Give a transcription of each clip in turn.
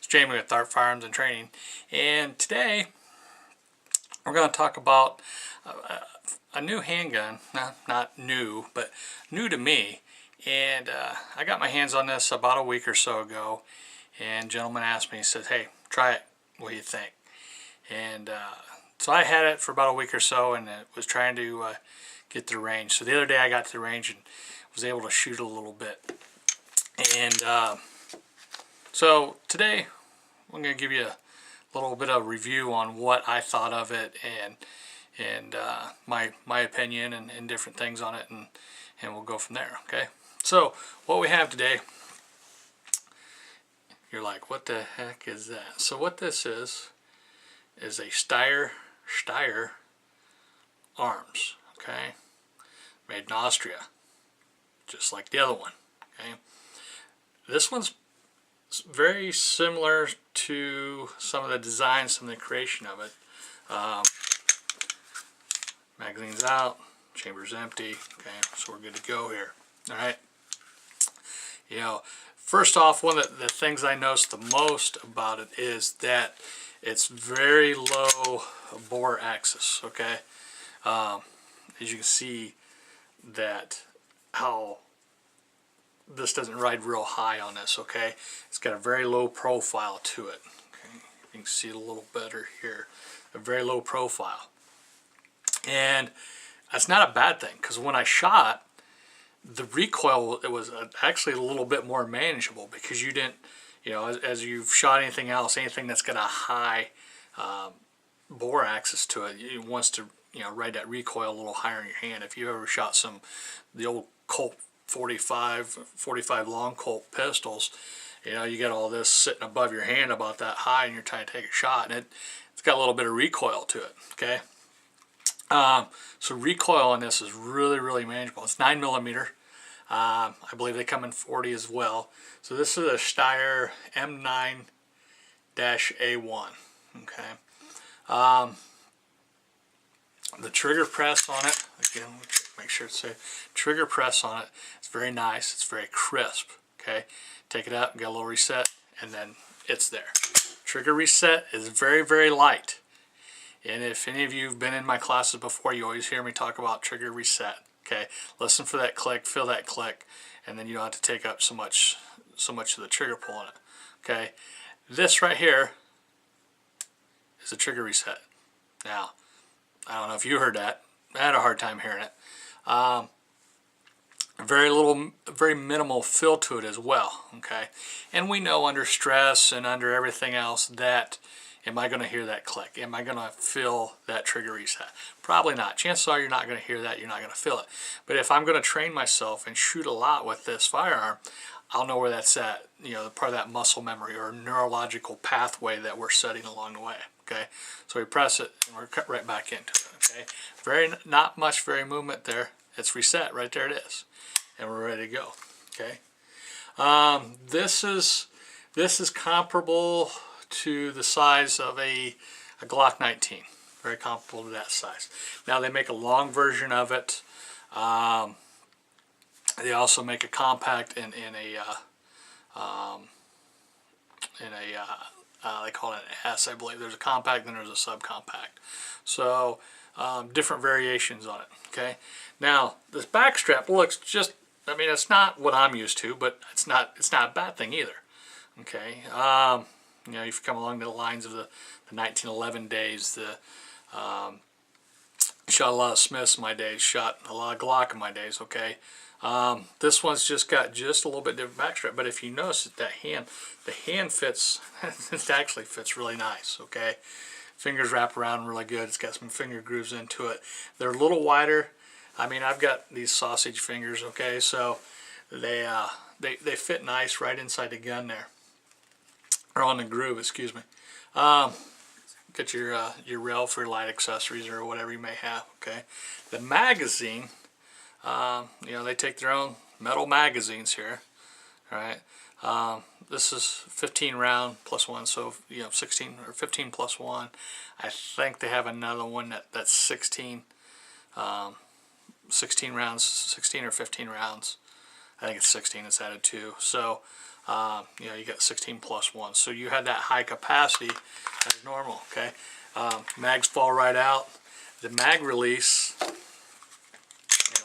It's Jamie with Dart Firearms and Training, and today we're going to talk about a new handgun. Not new, but new to me. And I got my hands on this about a week or so ago, and a gentleman asked me, he says, "Hey, try it. What do you think?" And so I had it for about a week or so, and was trying to get to the range. So the other day I got to the range and was able to shoot a little bit. And so today I'm going to give you a little bit of review on what I thought of it and my opinion and different things on it, and we'll go from there. Okay. So what we have today, you're like, what the heck is that? So what this is a Steyr arms. Okay, made in Austria, just like the other one. Okay, this one's very similar to some of the design, some of the creation of it. Magazine's out, chamber's empty. Okay, so we're good to go here. All right. You know, first off, one of the things I noticed the most about it is that it's very low bore axis. Okay, as you can see that how this doesn't ride real high on this. Okay, it's got a very low profile to it. Okay, you can see it a little better here. A very low profile, and that's not a bad thing, because when I shot, the recoil, it was actually a little bit more manageable, because you didn't, you know, as you've shot anything else, anything that's got a high bore axis to it, it wants to, you know, ride that recoil a little higher in your hand. If you ever shot the old Colt 45 long Colt pistols, you know, you got all this sitting above your hand about that high, and you're trying to take a shot, and it's got a little bit of recoil to it. Okay, so recoil on this is really manageable. It's 9mm. I believe they come in 40 as well. So this is a Steyr M9-A1. Okay. The trigger press on it, again, make sure it's safe. Trigger press on it, it's very nice. It's very crisp. Okay. Take it out, get a little reset, and then it's there. Trigger reset is very light. And if any of you have been in my classes before, you always hear me talk about trigger reset. Okay, listen for that click, feel that click, and then you don't have to take up so much of the trigger pull on it. Okay, this right here is a trigger reset. Now, I don't know if you heard that. I had a hard time hearing it. Very minimal feel to it as well. Okay, and we know under stress and under everything else that, am I going to hear that click? Am I going to feel that trigger reset? Probably not. Chances are you're not going to hear that. You're not going to feel it. But if I'm going to train myself and shoot a lot with this firearm, I'll know where that's at. You know, part of that muscle memory or neurological pathway that we're setting along the way. Okay, so we press it and we're cut right back into it. Okay, not much movement there. It's reset right there. It is, and we're ready to go. Okay, this is comparable to the size of a Glock 19. Very comparable to that size. Now they make a long version of it. They also make a compact in they call it an S, I believe. There's a compact and there's a subcompact. So different variations on it. Okay. Now this back strap looks just, I mean, it's not what I'm used to, but it's not a bad thing either. Okay. You know, you've come along the lines of the 1911 days. Shot a lot of Smiths in my days. Shot a lot of Glock in my days. Okay, this one's just got just a little bit different backstrap. But if you notice that the hand fits. It actually fits really nice. Okay, fingers wrap around really good. It's got some finger grooves into it. They're a little wider. I mean, I've got these sausage fingers. Okay, so they fit nice right inside the gun there. Or on the groove, excuse me. Get your rail for your light accessories or whatever you may have. Okay, the magazine, you know, they take their own metal magazines here. All right, this is 15 round plus one, so you know 16 or 15 plus one. I think they have another one that's 16 rounds, 16 or 15 rounds. I think it's 16 it's added to. So you know, you got 16 plus 1. So you had that high capacity as normal, okay? Mags fall right out. The mag release,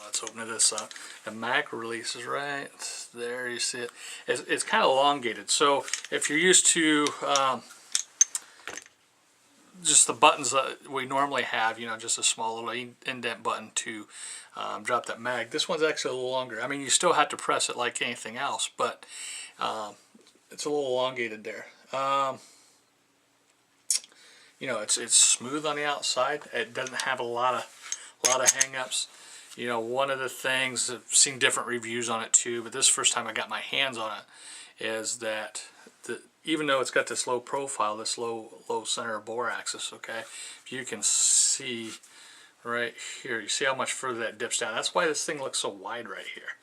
let's open this up. The mag release is right there, you see it. It's kind of elongated. So if you're used to just the buttons that we normally have, you know, just a small little indent button to drop that mag. This one's actually a little longer. I mean, you still have to press it like anything else, but it's a little elongated there. You know, it's smooth on the outside. It doesn't have a lot of hang-ups. You know, one of the things, I've seen different reviews on it too, but this first time I got my hands on it, is that even though it's got this low profile, this low center of bore axis, okay, if you can see right here, you see how much further that dips down. That's why this thing looks so wide right here,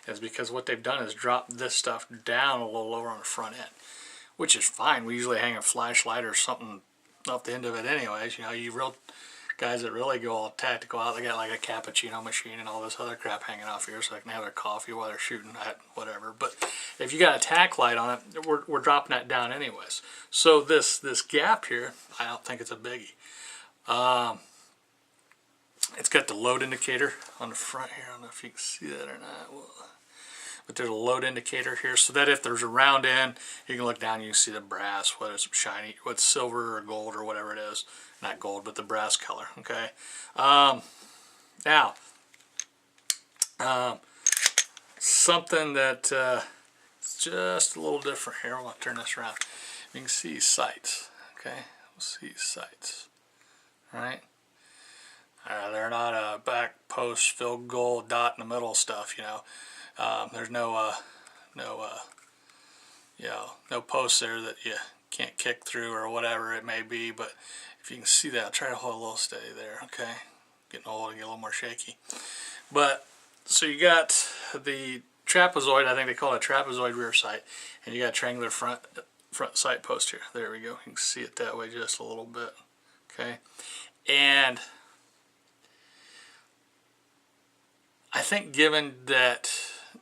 is because what they've done is drop this stuff down a little lower on the front end, which is fine. We usually hang a flashlight or something off the end of it anyways. You know, you real guys that really go all tactical out, they got like a cappuccino machine and all this other crap hanging off here so they can have their coffee while they're shooting at whatever. But if you got a tack light on it, we're dropping that down anyways. So this gap here, I don't think it's a biggie. It's got the load indicator on the front here. I don't know if you can see that or not. But there's a load indicator here, so that if there's a round end, you can look down and you can see the brass, whether it's shiny, whether it's silver or gold or whatever it is. Not gold, but the brass color, okay? Now, something that is just a little different here. I'm going to turn this around. You can see sights, okay? We'll see sights, all right? They're not a back post, filled gold, dot in the middle stuff, you know. There's no posts there that you can't kick through or whatever it may be. But if you can see that, I'll try to hold a little steady there. Okay, getting old and get a little more shaky. But so you got the trapezoid. I think they call it a trapezoid rear sight, and you got a triangular front sight post here. There we go. You can see it that way just a little bit. Okay, and I think given that,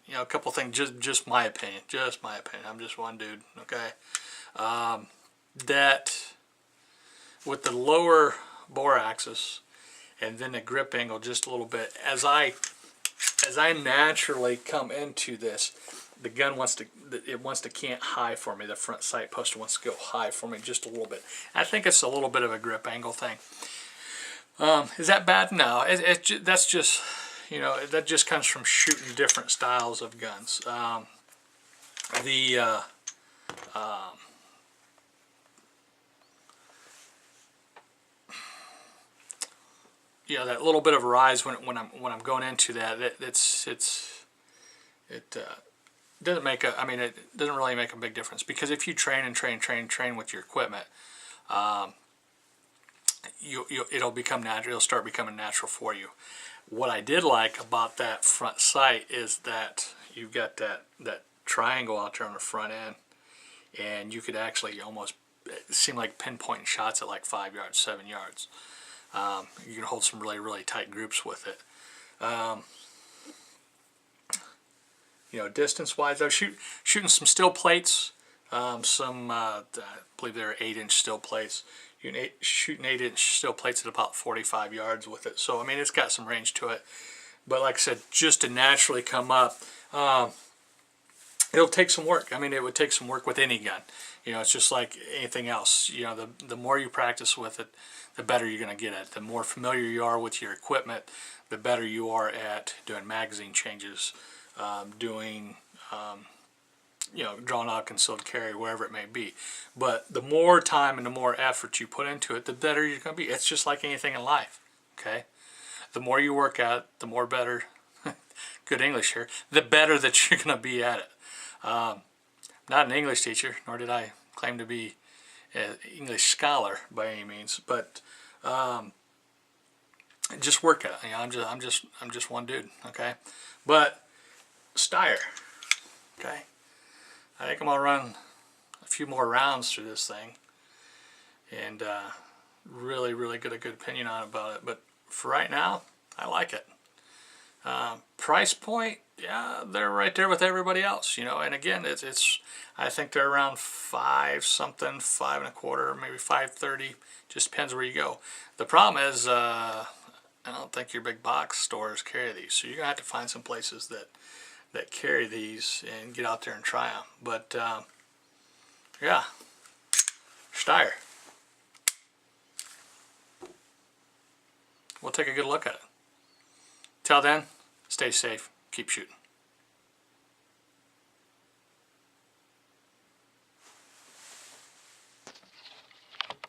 you know, a couple things, just my opinion, I'm just one dude, okay, that with the lower bore axis and then the grip angle just a little bit, as I naturally come into this, the gun wants to cant high for me. The front sight post wants to go high for me just a little bit. I think it's a little bit of a grip angle thing. Is that bad? No, that's just, you know, that just comes from shooting different styles of guns. You know, that little bit of rise when I'm going into that, it doesn't make a, I mean, it doesn't really make a big difference, because if you train with your equipment, it'll become natural. It'll start becoming natural for you. What I did like about that front sight is that you've got that triangle out there on the front end, and you could actually almost, it seemed like pinpointing shots at like 5 yards, 7 yards. You can hold some really tight groups with it. You know, distance wise, I was shooting some steel plates, I believe they're 8-inch steel plates. You can shooting 8-inch steel plates at about 45 yards with it. So I mean, it's got some range to it. But like I said, just to naturally come up, it'll take some work. I mean, it would take some work with any gun. You know, it's just like anything else. You know, the more you practice with it, the better you're going to get at it. The more familiar you are with your equipment, the better you are at doing magazine changes, doing you know, drawn out concealed carry, wherever it may be. But the more time and the more effort you put into it, the better you're going to be. It's just like anything in life, okay? The more you work at it, the more better, good English here, the better that you're going to be at it. Not an English teacher, nor did I claim to be an English scholar by any means, but just work at it. You know, I'm just one dude, okay? But Steyr, okay? I think I'm going to run a few more rounds through this thing and really get a good opinion on about it. But for right now, I like it. Price point, yeah, they're right there with everybody else, you know. And again, it's I think they're around 5 something, 5 1/4, maybe 5.30. Just depends where you go. The problem is, I don't think your big box stores carry these, so you're gonna have to find some places that carry these and get out there and try them. But yeah, Steyr. We'll take a good look at it. Till then, stay safe, keep shooting.